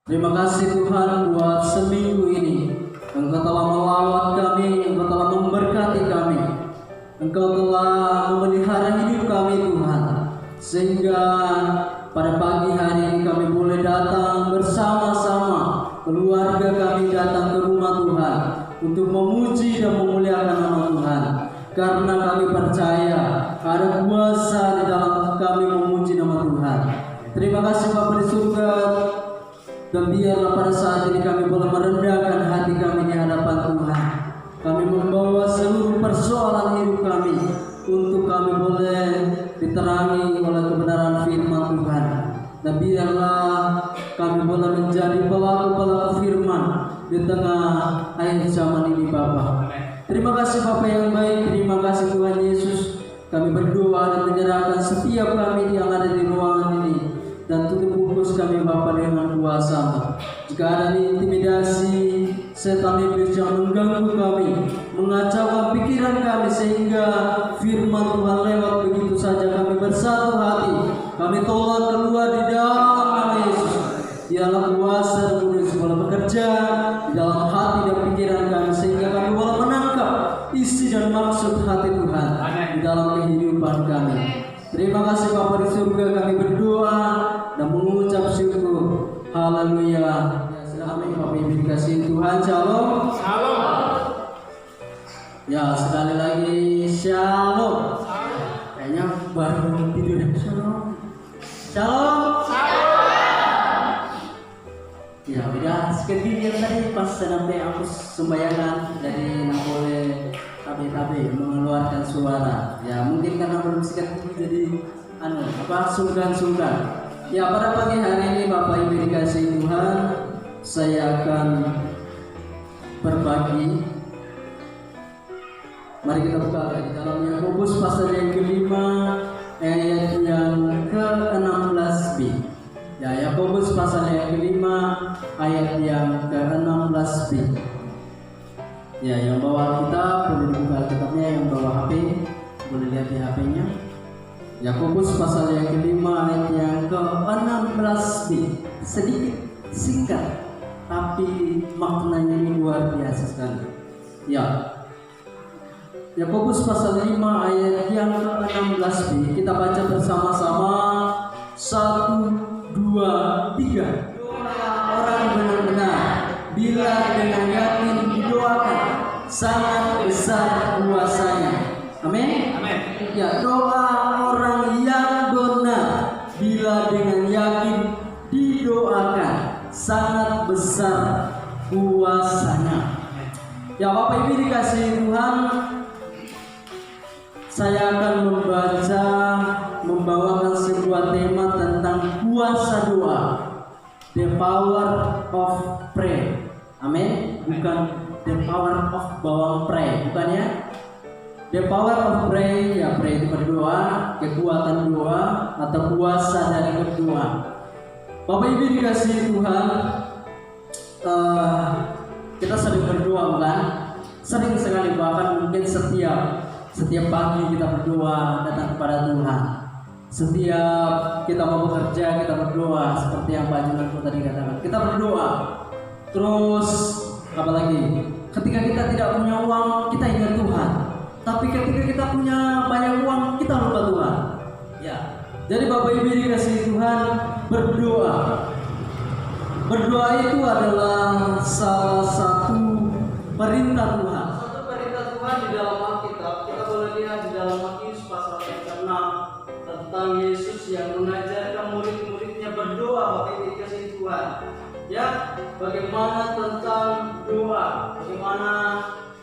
Terima kasih Tuhan buat seminggu ini. Engkau telah melawat kami, Engkau telah memberkati kami, Engkau telah memelihara hidup kami Tuhan. Sehingga pada pagi hari ini kami boleh datang bersama-sama, keluarga kami datang ke rumah Tuhan untuk memuji dan memuliakan nama Tuhan. Karena kami percaya ada kuasa di dalam kami memuji nama Tuhan. Terima kasih Bapa di surga. Dan biarlah pada saat ini kami boleh merendahkan hati kami di hadapan Tuhan. Kami membawa seluruh persoalan hidup kami untuk kami boleh diterangi oleh kebenaran firman Tuhan. Dan biarlah kami boleh menjadi pelaku-pelaku firman di tengah akhir zaman ini Bapa. Terima kasih Bapa yang baik, terima kasih Tuhan Yesus. Kami berdoa dan menyerahkan setiap kami yang ada di ruangan ini. Dan tutup bungkus kami Bapa dengan kuasa. Jika ada intimidasi setan iblis yang mengganggu kami, mengacaukan pikiran kami sehingga firman Tuhan lewat begitu saja kami bersatu hati, kami tolak keluar di dalam nama Yesus. Biarlah kuasa Kudus boleh bekerja di dalam hati dan pikiran kami sehingga kami boleh menangkap isi dan maksud hati Tuhan di dalam kehidupan kami. Terima kasih Bapa di surga, kami berdoa dan mengucap syukur. Haleluya. Amin. Bapak Ibu dikasihi Tuhan. Shalom. Shalom. Ya, sekali lagi shalom. Kayaknya baru tidur ya. Shalom. Shalom. Ya, udah sekedar yang tadi pas sampai aku sembayangan dari Napoli tabe mengeluarkan suara. Ya, mungkin karena belum sikat jadi sungkan. Ya, pada pagi hari ini Bapak Ibu dikasihi Tuhan, saya akan berbagi. Mari kita buka di dalam Yakobus pasal yang kelima ayat yang ke-16b. Ya, Yakobus pasal yang kelima ayat yang ke-16b. Ya, yang bawa kitab boleh dibuka kitabnya, yang bawa HP boleh lihat di HP-nya. Yakobus pasal yang kelima ayat yang ke-16b. Sedikit singkat tapi maknanya ini luar biasa sekali. Ya, Yakobus pasal 5 ayat yang ke-16b. Kita baca bersama-sama. 1, 2, 3. Doa orang benar-benar bila dengan yakin didoakan sangat besar kuasanya. Amin. Amin. Ya, doa orang yang benar bila dengan yakin didoakan sangat besar kuasanya. Ya, Bapak Ibu dikasihi Tuhan, saya akan membawakan sebuah tema tentang kuasa doa, the power of prayer. Amin. Bukan the power of bawang pray, bukan ya? The power of pray, ya pray itu berdoa, kekuatan doa atau kuasa dari berdoa. Bapak Ibu dikasihi Tuhan, kita sering berdoa bukan? Sering sekali, bahkan mungkin setiap pagi kita berdoa datang kepada Tuhan. Setiap kita mau bekerja kita berdoa, seperti yang Pak Junanto tadi katakan. Kita berdoa. Terus apalagi? Ketika kita tidak punya uang, kita ingat Tuhan. Tapi ketika kita punya banyak uang, kita lupa Tuhan. Ya. Jadi Bapak Ibu dikasihi Tuhan, berdoa. Berdoa itu adalah salah satu perintah Tuhan. Satu perintah Tuhan di dalam Alkitab. Kita boleh lihat di dalam Matius pasal yang ke-6 tentang Yesus yang mengajarkan murid-muridnya berdoa. Bapak Ibu dikasihi Tuhan. Ya, bagaimana tentang doa? Bagaimana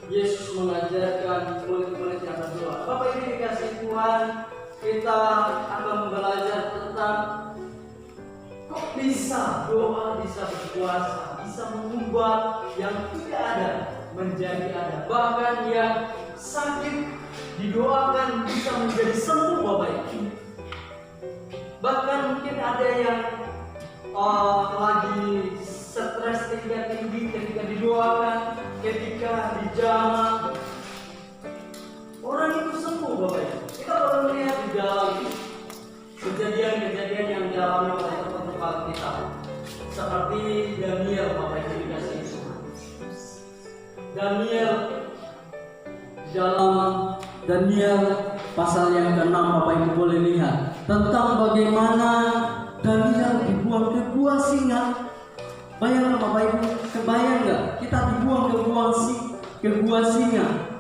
Yesus mengajarkan murid-muridnya berdoa. Bapak Ibu dikasihi Tuhan, kita akan belajar tentang kok bisa doa bisa berkuasa, bisa mengubah yang tidak ada menjadi ada. Bahkan yang sakit didoakan bisa menjadi sembuh, Bapak Ibu. Bahkan mungkin ada yang lagi stres tinggi ketika didoakan, ketika dijamah, orang itu sembuh, Bapak Ibu. Kita baru melihat di dalam kejadian-kejadian yang dialami oleh teman-teman kita. seperti Daniel, Bapak Ibu dikasih Tuhan. Daniel, dalam Daniel pasal yang ke-6 Bapak Ibu boleh lihat tentang bagaimana Daniel dibuang ke gua singa. Bayangkan Bapak Ibu, kebayang nggak kita dibuang ke gua singa?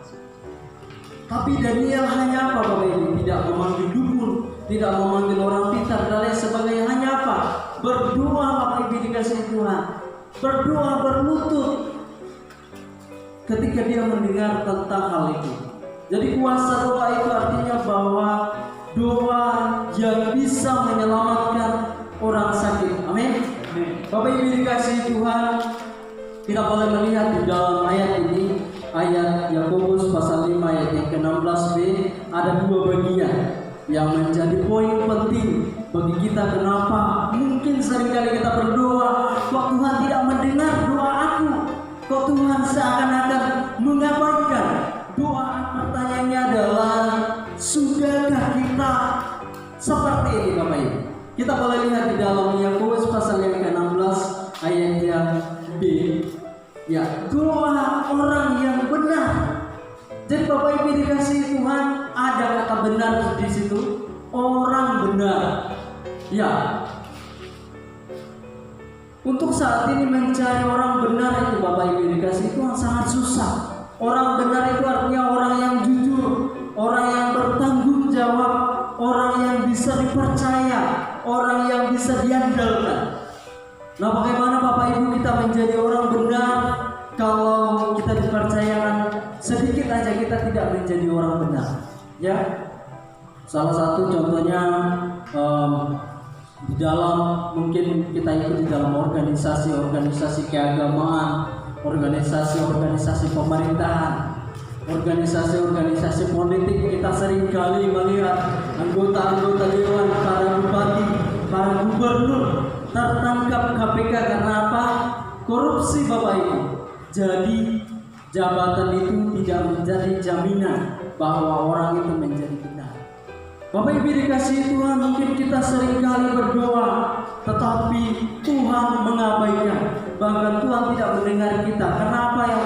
Tapi Daniel hanya apa Bapak Ibu? Tidak memanggil dukun, tidak memanggil orang pintar dan lain sebagainya. Hanya apa? Berdoa Bapak Ibu dikasih Tuhan. Berdoa berlutut ketika dia mendengar tentang hal itu. Jadi kuasa doa itu artinya bahwa doa yang bisa menyelamatkan orang sakit. Amin. Bapak Ibu dikasih Tuhan, kita boleh melihat di dalam ayat ini, ayat Yakobus pasal 5 ayat yang ke-16b, ada dua bagian yang menjadi poin penting bagi kita. Kenapa mungkin seringkali kita berdoa kok Tuhan tidak mendengar doa aku, kok Tuhan seakan-akan mengabaikan doa. Pertanyaannya adalah, sudahkah kita seperti ini Bapak Ibu? Kita boleh lihat di dalam Yakobus pasal yang ke-16 ayat yang B. Ya, doa orang yang benar. Jadi Bapak Ibu dikasih Tuhan, ada kata benar di situ, orang benar. Ya. Untuk saat ini mencari orang benar itu Bapak Ibu dikasih Tuhan sangat susah. Orang benar itu artinya orang yang jujur, orang yang bertanggung jawab, orang yang bisa dipercaya, orang yang bisa diandalkan. Nah, bagaimana Bapak Ibu kita menjadi orang benar kalau kita dipercayakan sedikit aja kita tidak menjadi orang benar? Ya, salah satu contohnya di dalam, mungkin kita ikut di dalam organisasi keagamaan, organisasi pemerintahan, organisasi politik. Kita sering kali melihat anggota dewan, para bupati, para gubernur tertangkap KPK karena apa? Korupsi Bapak Ibu. Jadi jabatan itu tidak menjadi jaminan bahwa orang itu menjadi benar. Bapak Ibu dikasih Tuhan, mungkin kita sering kali berdoa tetapi Tuhan mengabaikan, bahkan Tuhan tidak mendengar kita. Kenapa yang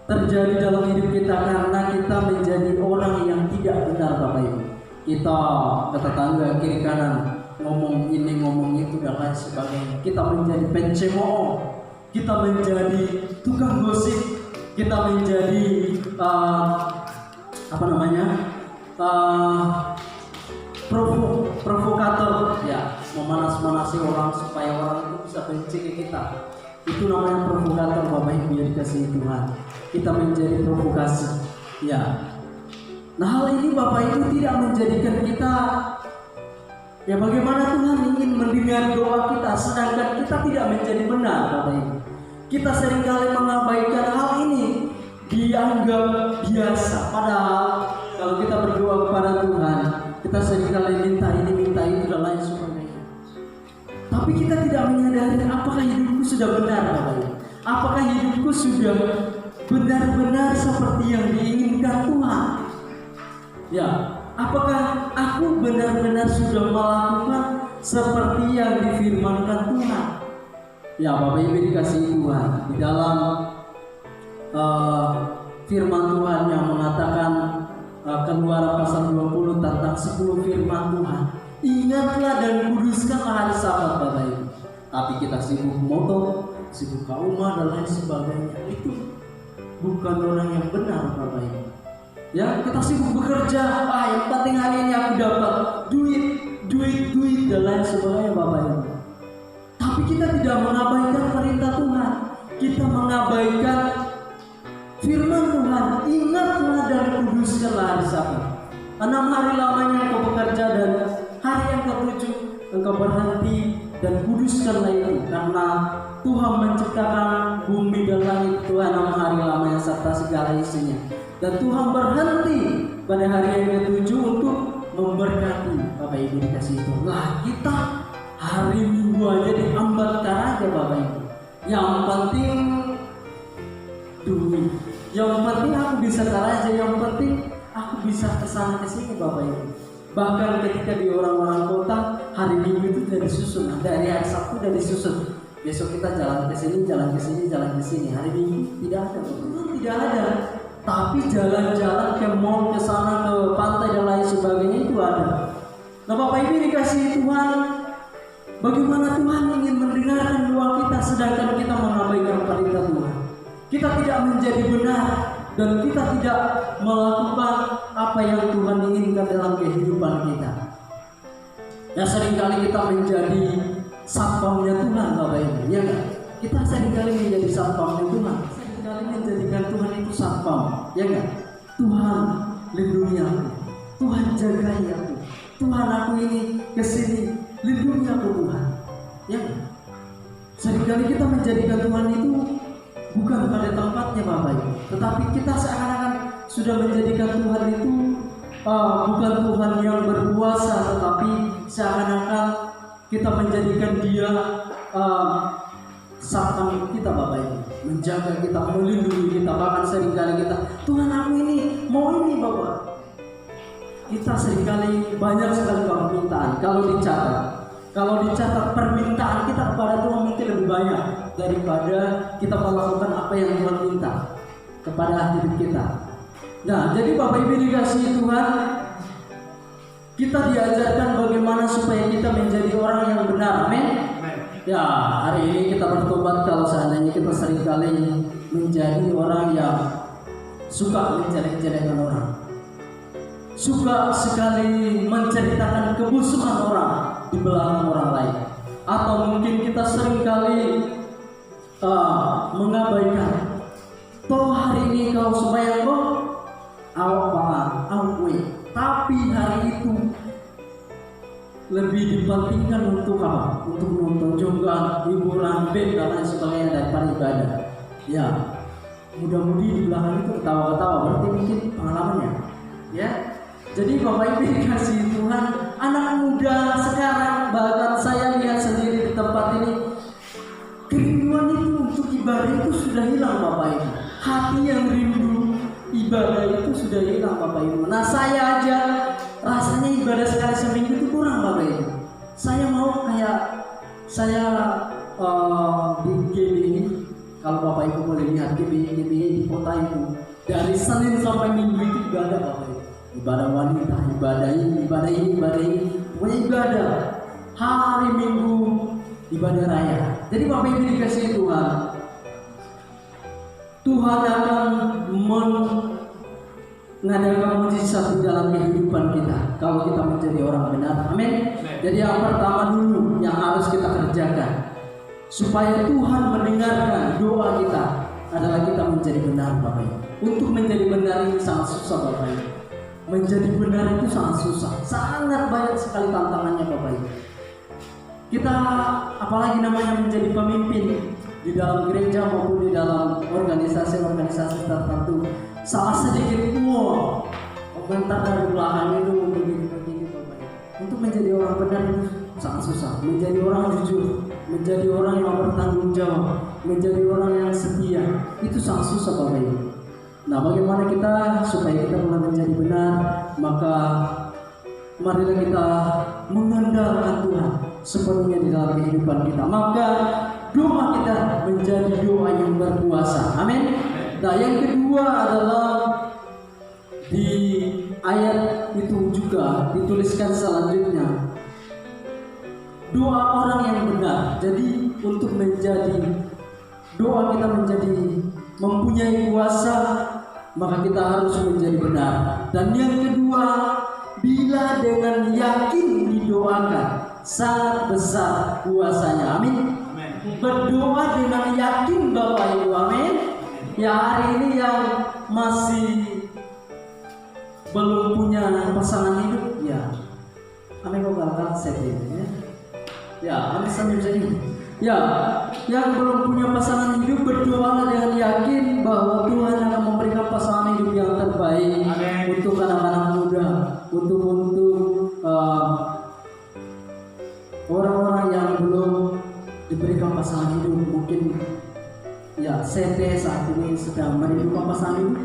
terjadi dalam hidup kita? Karena kita menjadi orang yang tidak benar Bapak Ibu. Kita ke tetangga kiri kanan ngomong ini ngomong itu dan lain sebagainya. Kita menjadi pencemooh, kita menjadi tukang gosip, kita menjadi provokator, ya, memanas-manasi orang supaya orang itu bisa benci ke kita. Itu namanya provokator Bapak Ibu yang dikasihi Tuhan. Kita menjadi provokasi, ya. Nah, hal ini Bapak Ibu tidak menjadikan kita, ya, bagaimana Tuhan ingin mendengar doa kita sedangkan kita tidak menjadi benar Bapak Ibu. Kita seringkali mengabaikan hal ini, dianggap biasa. Padahal kalau kita berdoa kepada Tuhan, kita seringkali minta ini, minta itu dan lain sebagainya. Tapi kita tidak menyadari apakah hidupku sudah benar Bapak Ibu. Apakah hidupku sudah benar-benar seperti yang diinginkan Tuhan? Ya, apakah aku benar-benar sudah melakukan seperti yang difirmankan Tuhan? Ya, Bapak Ibu dikasihi Tuhan, di dalam firman Tuhan yang mengatakan Keluaran pasal 20 tentang 10 firman Tuhan. Ingatlah dan kuduskanlah hari Sabat Bapak Ibu. Tapi kita sibuk motor, sibuk ke rumah dan lain sebagainya. Itu bukan orang yang benar Bapak Ibu. Ya, kita sibuk bekerja. Yang penting hari ini aku dapat duit dan lain sebagainya Bapak Ibu. Tapi kita tidak mengabaikan perintah Tuhan. Kita mengabaikan firman Tuhan. Ingatlah dan kuduskanlah hari Sabat. 6 hari lamanya engkau bekerja dan hari yang ke-7 engkau berhenti dan kuduskanlah itu. Karena Tuhan menciptakan bumi dan langit itu 6 hari lamanya serta segala isinya. Dan Tuhan berhenti pada hari yang ke-7 untuk memberkati. Bapak Ibu dikasih itu. Nah, kita hari Minggu aja diambatkan aja Bapak Ibu. Yang penting duit. Yang penting aku bisa kerja, yang penting aku bisa kesana kesini Bapak Ibu. Bahkan ketika di orang-orang kota hari Minggu itu sudah disusun, dari hari Sabtu sudah disusun. besok kita jalan ke sini, jalan ke sini, jalan ke sini. Hari Minggu tidak ada, tidak ada. Tapi jalan-jalan ke mall, ke sana, ke pantai dan lain sebagainya itu ada. Nah Bapak Ibu dikasihi Tuhan, bagaimana Tuhan ingin mendengarkan doa kita sedangkan kita mengabaikan perintah Tuhan. Kita tidak menjadi benar dan kita tidak melakukan apa yang Tuhan inginkan dalam kehidupan kita. Ya seringkali kita menjadi satpamnya Tuhan Bapak Ibu, ya kan? Kita seringkali menjadi satpamnya Tuhan. Seringkali menjadikan Tuhan itu satpam, ya kan? Tuhan lindungi aku, Tuhan jagai aku, Tuhan aku ini kesini, lindungi aku Tuhan, ya kan? Seringkali kita menjadikan Tuhan itu bukan pada tempatnya Bapak Ibu, tetapi kita seakan-akan sudah menjadikan Tuhan itu bukan Tuhan yang berkuasa, tetapi seakan-akan kita menjadikan Dia satpam kita Bapak Ibu, menjaga kita, melindungi kita. Bahkan seringkali kita, Tuhan aku ini mau ini Bapak. Kita seringkali banyak sekali permintaan. Kalau dicatat permintaan kita kepada Tuhan mungkin lebih banyak daripada kita melakukan apa yang Tuhan minta kepada hidup kita. Nah, jadi Bapak Ibu dikasihi Tuhan, kita diajarkan bagaimana supaya kita menjadi orang yang benar. Amin. Ya, hari ini kita bertobat kalau seandainya kita seringkali menjadi orang yang suka menjelek-jelekan orang, suka sekali menceritakan kebusukan orang di belakang orang lain, atau mungkin kita seringkali mengabaikan. Toh hari ini kau sembahyang kok, tapi hari itu lebih dipentingkan untuk apa? Untuk nonton juga, hiburan, band dan lain sebagainya daripada ibadah. Ya, mudah-mudi di belakang itu ketawa-ketawa, berarti mungkin pengalamannya. Ya, jadi Bapak Ibu dikasihi Tuhan, anak muda sekarang, bahkan saya lihat sendiri di tempat ini, kerinduan itu untuk ibadah itu sudah hilang Bapak Ibu. Hati yang rindu ibadah itu sudah hilang Bapak Ibu. Nah saya aja rasanya ibadah sekali seminggu itu kurang Bapak Ibu. Saya mau kayak saya di GBI, kalau Bapak Ibu boleh lihat GBI di kota itu, dari Senin sampai Minggu itu ibadah Bapak Ibu. Ibadah wanita, ibadah ini, pokoknya ibadah. Hari Minggu ibadah raya. Jadi Bapak Ibu dikasihi Tuhan, Tuhan akan mengadakan mujizat di dalam kehidupan kita kalau kita menjadi orang benar. Amin. Jadi yang pertama dulu yang harus kita kerjakan supaya Tuhan mendengarkan doa kita adalah kita menjadi benar Bapak Ibu. Untuk menjadi benar ini sangat susah Bapak Ibu. Menjadi benar itu sangat susah, sangat banyak sekali tantangannya Bapak Ibu. Kita apalagi namanya menjadi pemimpin di dalam gereja maupun di dalam organisasi-organisasi tertentu, salah sedikit komentar dari belakang itu begini Bapak Ibu. Untuk menjadi orang benar itu sangat susah. Menjadi orang jujur, menjadi orang yang bertanggung jawab, menjadi orang yang setia, itu sangat susah Bapak Ibu. Nah, bagaimana kita supaya kita mulai menjadi benar? Maka marilah kita mengandalkan Tuhan sepenuhnya di dalam kehidupan kita. Maka doa kita menjadi doa yang berkuasa. Amin. Nah, yang kedua adalah di ayat itu juga dituliskan selanjutnya, doa orang yang benar. Jadi untuk menjadi doa kita menjadi mempunyai kuasa, maka kita harus menjadi benar. Dan yang kedua, bila dengan yakin didoakan, sangat besar kuasanya. Amin. Berdoa dengan yakin Bapak Ibu. Amin. Ya, hari ini yang masih belum punya pasangan hidup, ya amin kok galak ya. Ya, amin sambil jadi. Ya, yang belum punya pasangan hidup, berdoalah dengan yakin bahwa Tuhan akan memberikan pasangan hidup yang terbaik. Amen. Untuk anak-anak muda, untuk orang-orang yang belum diberikan pasangan hidup, mungkin ya CT saat ini sedang merindukan pasangan hidup.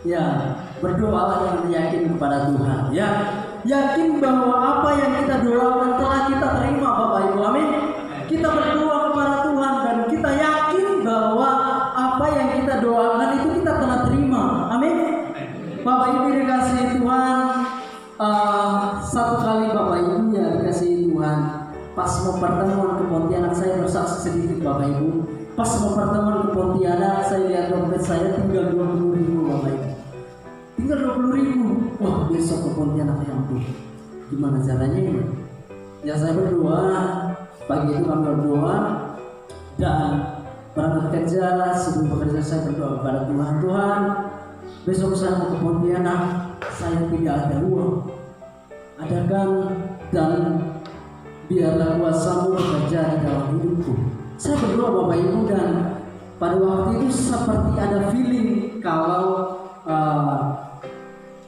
Ya, berdoalah dengan yakin kepada Tuhan. Ya, yakin bahwa apa yang kita doakan telah kita terima Bapak Ibu. Amin. Kita berdoa kepada Tuhan dan kita yakin bahwa apa yang kita doakan itu kita telah terima. Amin. Bapak Ibu dikasihi Tuhan, satu kali Bapak Ibu ya dikasihi Tuhan, pas mau pertemuan ke Pontianak, saya bersaksi sedikit Bapak Ibu. Pas mau pertemuan ke Pontianak, saya lihat dompet saya tinggal 20.000 Bapak Ibu. Tinggal 20.000. Wah, besok ke Pontianak ya ampun. Gimana caranya ini? Ya saya berdoa, pagi itu kami berdoa dan berangkat kerja. Sebelum bekerja saya berdoa kepada Tuhan, Tuhan, besok saya mau ke Pontianak, saya tidak ada uang. Adakan dan biarlah kuasa-Mu bekerja di dalam hidupku. Saya berdoa Bapak Ibu, dan pada waktu itu seperti ada feeling kalau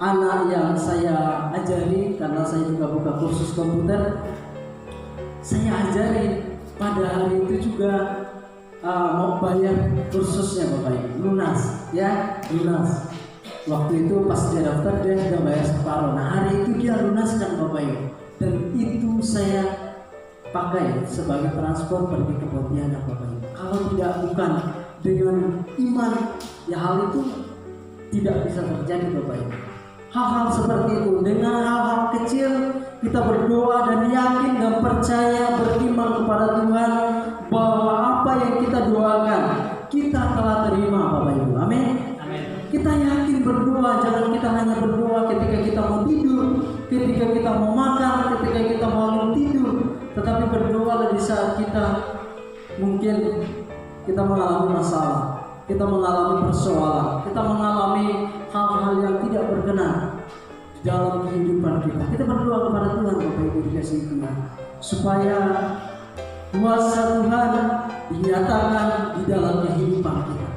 anak yang saya ajari, karena saya juga buka kursus komputer, saya ajari pada hari itu juga mau bayar kursusnya Bapak Ibu, lunas ya, lunas. Waktu itu pas dia daftar dia sudah bayar separuh. Nah hari itu dia lunaskan Bapak Ibu, dan itu saya pakai sebagai transport pergi ke Pontianak Bapak Ibu. Kalau tidak bukan dengan iman, ya hal itu tidak bisa terjadi Bapak Ibu. Hal-hal seperti itu, dengan hal-hal kecil kita berdoa dan yakin dan percaya, beriman kepada Tuhan bahwa apa yang kita doakan kita telah terima Bapak Ibu. Amin. Kita yakin berdoa, jangan kita hanya berdoa ketika kita mau tidur, ketika kita mau makan, ketika kita mau tidur, tetapi berdoa di saat kita mungkin kita mengalami masalah, kita mengalami persoalan, kita mengalami hal-hal yang tidak berkenan di dalam kehidupan kita. Kita berdoa kepada Tuhan Bapak Ibu dikasihi Tuhan, supaya kuasa Tuhan dinyatakan di dalam kehidupan kita.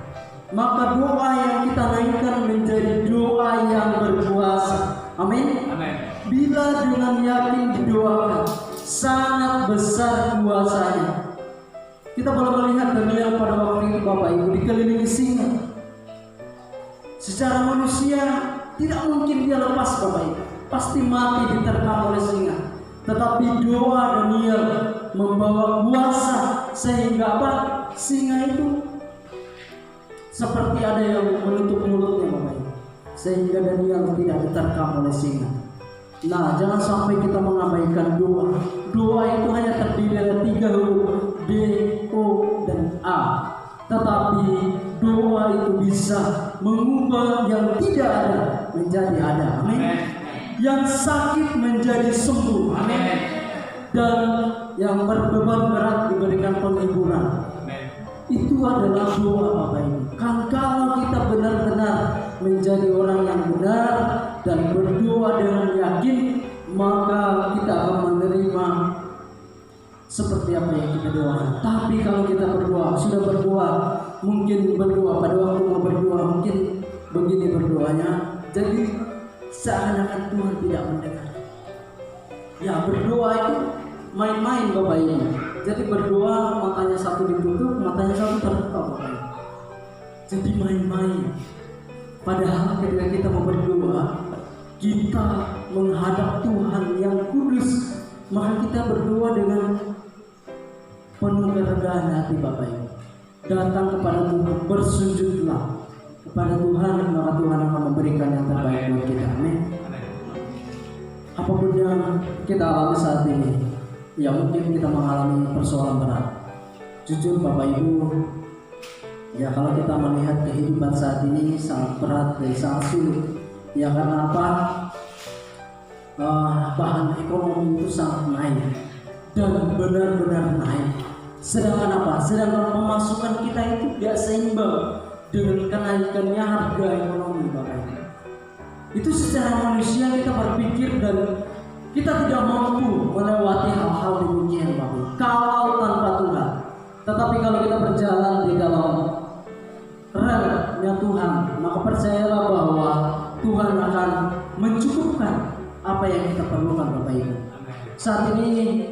Maka doa yang kita naikkan menjadi doa yang berkuasa. Amin. Bila dengan yakin didoakan, sangat besar kuasanya. Kita boleh melihat Daniel pada waktu itu Bapak Ibu dikelilingi singa. Secara manusia tidak mungkin dia lepas Bapak Ibu, pasti mati diterkam oleh singa. Tetapi doa Daniel membawa kuasa sehingga apa? Singa itu seperti ada yang menutup mulutnya Bapak Ibu, sehingga Daniel tidak diterkam oleh singa. Nah, jangan sampai kita mengabaikan doa. Doa itu hanya terdiri dari 3 huruf, D, O, dan A. Tetapi doa itu bisa mengubah yang tidak ada menjadi ada. Amin. Yang sakit menjadi sembuh. Amin. Dan yang berbeban berat diberikan penghiburan. Itu adalah doa Bapak Ibu. Kalau kita benar-benar menjadi orang yang benar dan berdoa dengan yakin, maka kita akan menerima seperti apa yang kita doakan. Tapi kalau kita berdoa, sudah berdoa, mungkin berdoa pada waktu mau berdoa mungkin begini berdoanya, jadi seakan-akan Tuhan tidak mendengar. Ya, berdoa itu main-main Bapak Ibu. Jadi berdoa matanya satu ditutup, matanya satu terbuka Bapak Ibu. Jadi main-main. Padahal ketika kita mau berdoa, kita menghadap Tuhan yang kudus, maka kita berdoa dengan penuh kerendahan hati Bapak Ibu. Datang kepada Tuhan, bersujudlah kepada Tuhan, maka Tuhan akan memberikan yang terbaik buat kita. Amin. Apapun yang kita alami saat ini, ya mungkin kita mengalami persoalan berat. Jujur Bapak Ibu, ya kalau kita melihat kehidupan saat ini sangat berat dan sangat sulit. Ya karena apa? Bahan ekonomi itu sangat naik dan benar-benar naik. Sedangkan apa? Sedangkan pemasukan kita itu tidak seimbang dengan kenaikannya harga ekonomi Bapak Ibu. Itu secara manusia kita berpikir dan kita tidak mampu melewati hal-hal demikian Bapak Ibu kalau tanpa Tuhan. Tetapi kalau kita berjalan di dalam relnya Tuhan, maka percayalah bahwa Tuhan akan mencukupkan apa yang kita perlukan Bapak Ibu. Saat ini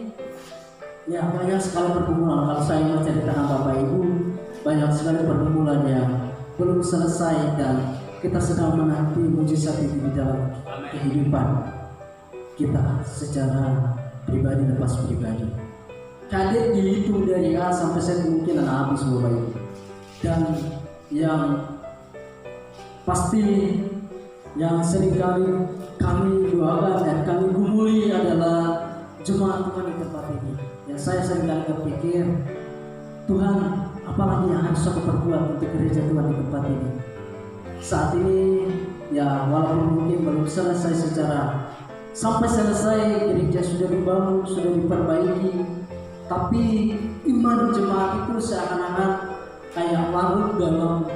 ya banyak sekali pergumulan. Kalau saya menceritakan Bapak Ibu, banyak sekali pergumulan yang belum selesai dan kita sedang menanti mujizat itu di dalam kehidupan kita secara pribadi lepas pribadi. Kadek dihitung dari A sampai Z kemungkinan habis Bapak Ibu. Dan yang pasti yang seringkali kami doakan dan kami gumuli adalah jemaat Tuhan di tempat ini. Yang saya seringkali berpikir, Tuhan, apalagi yang harus aku perbuat untuk gereja Tuhan di tempat ini. Saat ini ya walaupun mungkin belum selesai secara sampai selesai, gereja sudah dibangun, sudah diperbaiki, tapi iman jemaat itu seakan-akan kayak larut dalam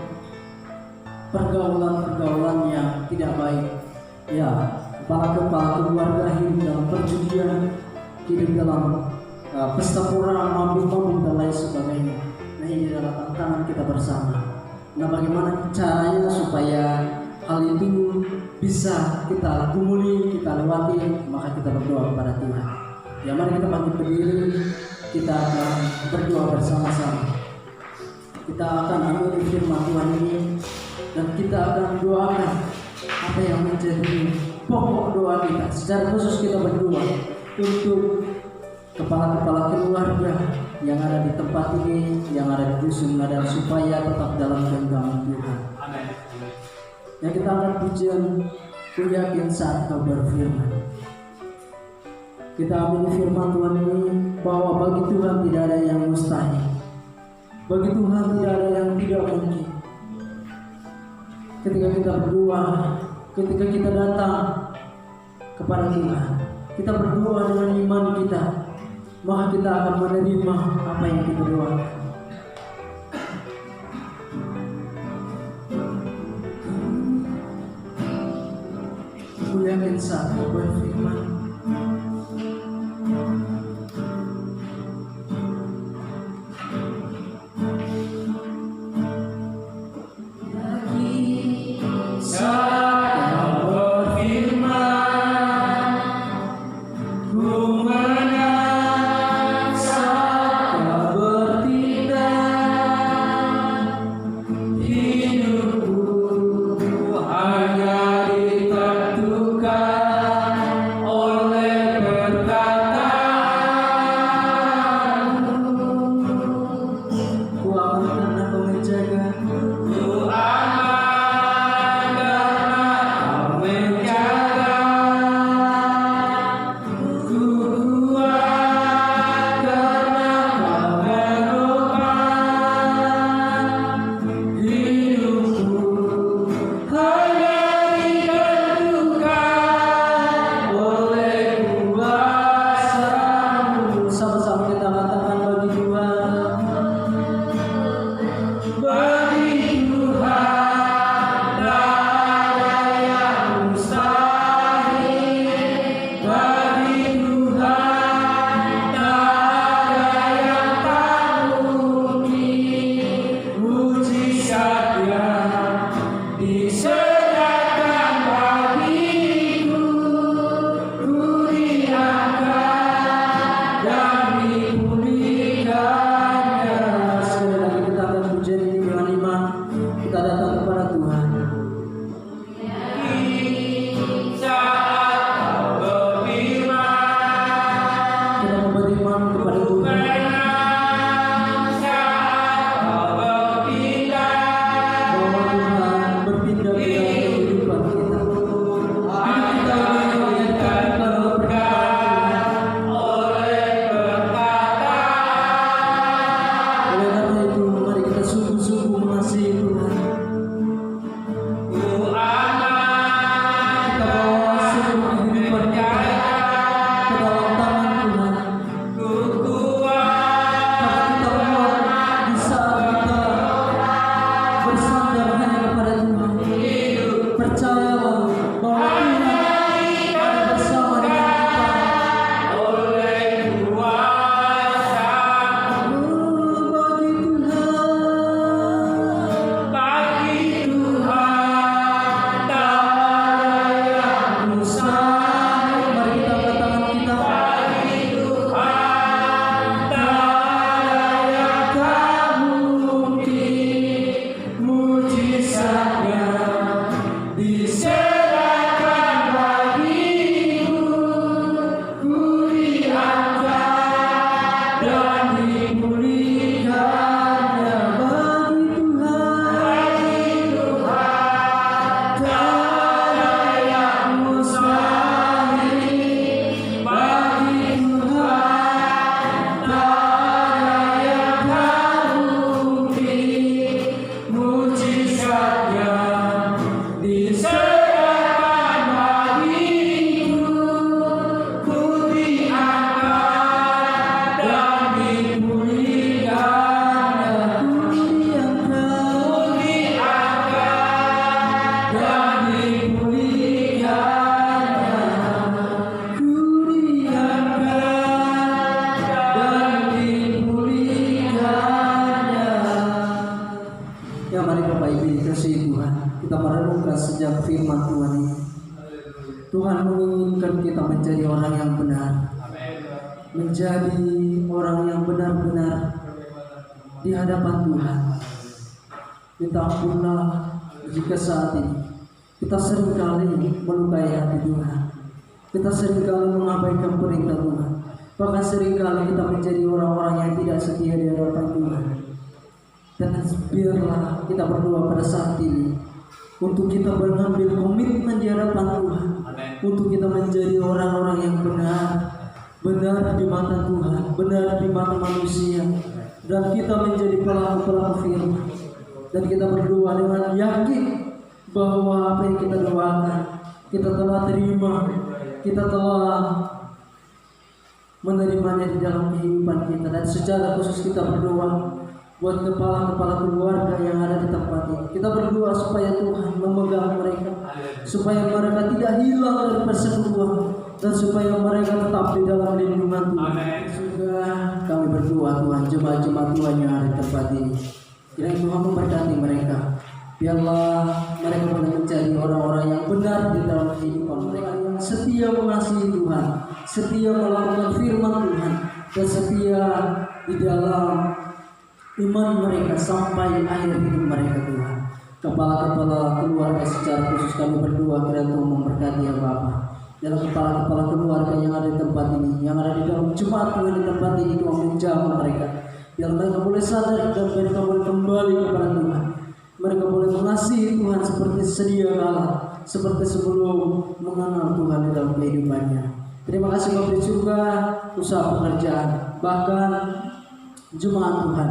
pergaulan-pergaulan yang tidak baik. Ya, kepala keluarga hidup dalam perjudian, hidup dalam pesta pora, mabuk-mabuk dan lain sebagainya. Nah, ini adalah tantangan kita bersama. Nah, bagaimana caranya supaya hal itu bisa kita gumuli, kita lewati? Maka kita berdoa kepada Tuhan. Ya, mari kita bangkit berdiri, kita akan berdoa bersama-sama. Kita akan ambil firman Tuhan ini dan kita akan doakan apa yang menjadi pokok doa kita. Secara khusus kita berdoa untuk kepala-kepala keluarga yang ada di tempat ini, yang ada di dusun ada, supaya tetap dalam genggaman Tuhan. Amin. Yang kita akan pujian, ku yakin saat kau berfirman. Kita ambil firman Tuhan ini bahwa bagi Tuhan tidak ada yang mustahil. Bagi Tuhan tidak ada yang tidak mungkin. Ketika kita berdoa, ketika kita datang kepada Tuhan, kita berdoa dengan iman kita, maka kita akan menerima apa yang kita doakan. Aku yakin saat kau berfirman. Hanya ditentukan kita merenungkan sejak firman Tuhan ini. Tuhan menginginkan kita menjadi orang yang benar, menjadi orang yang benar-benar di hadapan Tuhan. Minta ampunlah jika saat ini kita seringkali melukai hati Tuhan, kita seringkali mengabaikan perintah Tuhan, bahkan seringkali kita menjadi orang-orang yang tidak setia di hadapan Tuhan. Dan biarlah kita berdoa pada saat ini untuk kita mengambil komitmen di hadapan Tuhan, untuk kita menjadi orang-orang yang benar, benar di mata Tuhan, benar di mata manusia, dan kita menjadi pelaku-pelaku firman. Dan kita berdoa dengan yakin bahwa apa yang kita doakan, kita telah terima, kita telah menerimanya di dalam kehidupan kita. Dan secara khusus kita berdoa buat kepala-kepala keluarga yang ada di tempat ini. Kita berdoa supaya Tuhan memegang mereka, supaya mereka tidak hilang dari persekutuan, dan supaya mereka tetap di dalam lindungan Tuhan. Sudah kami berdoa Tuhan, jemaat-jemaat Tuhan yang ada di tempat ini, kiranya Tuhan memberkati mereka. Biarlah mereka boleh menjadi orang-orang yang benar di dalam kehidupan mereka, yang setia mengasihi Tuhan, setia melakukan firman Tuhan, dan setia di dalam iman mereka sampai akhir hidup mereka. Tuhan, kepala-kepala keluarga secara khusus kami berdoa kiranya Tuhan memberkati ya Bapa. Dalam kepala-kepala keluarga yang ada di tempat ini, yang ada di dalam jemaat Tuhan di tempat ini, Tuhan menjaga mereka. Biar mereka boleh sadar dan mereka boleh kembali kepada Tuhan. Mereka boleh mengasihi Tuhan seperti sedia kala, seperti sebelum mengenal Tuhan di dalam kehidupannya. Terima kasih Bapa di surga, usaha pekerjaan, bahkan jemaat Tuhan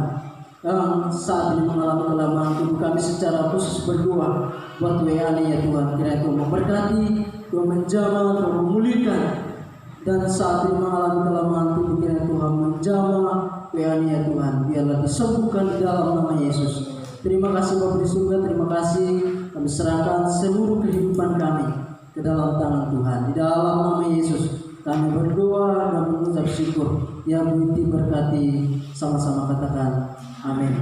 yang saat ini mengalami kelemahan tubuh, kami secara khusus berdoa buat WA ya Tuhan, kiranya Tuhan memberkati, Tuhan menjamah, Tuhan memulihkan. Dan saat ini mengalami kelemahan tubuh, kiranya Tuhan menjamah WA ya Tuhan, biarlah disembuhkan di dalam nama Yesus. Terima kasih Bapa di surga, terima kasih. Kami serahkan seluruh kehidupan kami ke dalam tangan Tuhan. Di dalam nama Yesus kami berdoa dan mengucap syukur. Yang diberkati sama-sama katakan amin.